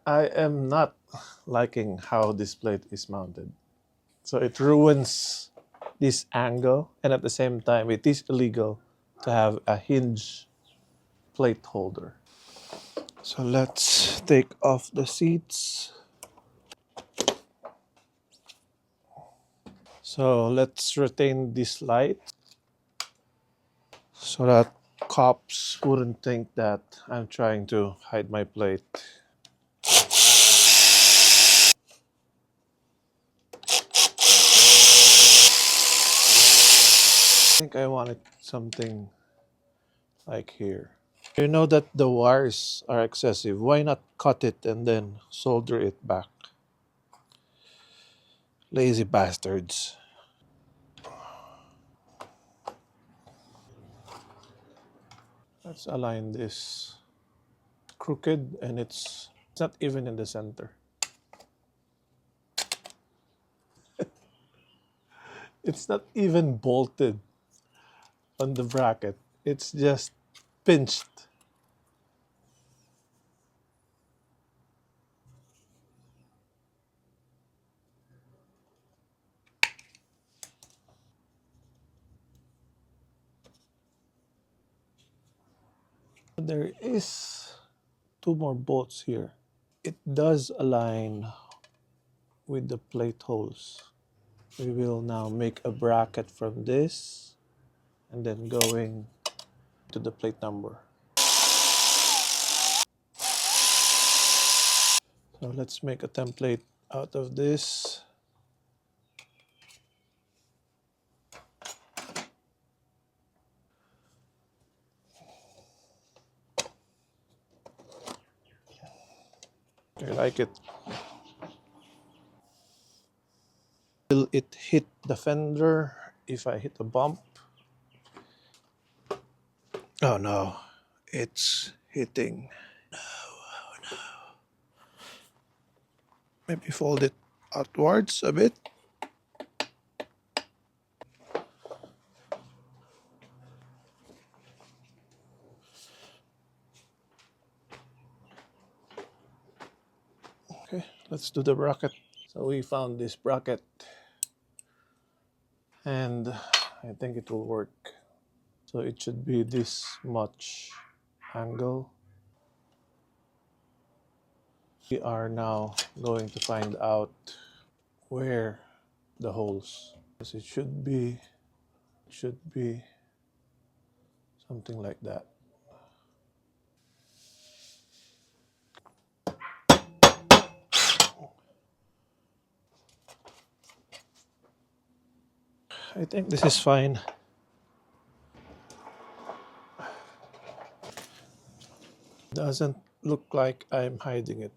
I am not liking how this plate is mounted. So it ruins this angle, and at the same time, it is illegal to have a hinge plate holder. So let's take off the seats. So let's retain this light so that cops wouldn't think that I'm trying to hide my plate. I think I wanted something like here. You know that the wires are excessive. Why not cut it and then solder it back? Lazy bastards. Let's align this crooked, and it's not even in the center. It's not even bolted on the bracket. It's just pinched. There is two more bolts here. It does align with the plate holes. We will now make a bracket from this and then going to the plate number. So let's make a template out of this. I like it. Will it hit the fender if I hit a bump? Oh no, it's hitting. No, oh no. Maybe fold it outwards a bit. Okay, let's do the bracket. So we found this bracket and I think it will work. So it should be this much angle. We are now going to find out where the holes. Because it should be something like that. I think this is fine. Doesn't look like I'm hiding it.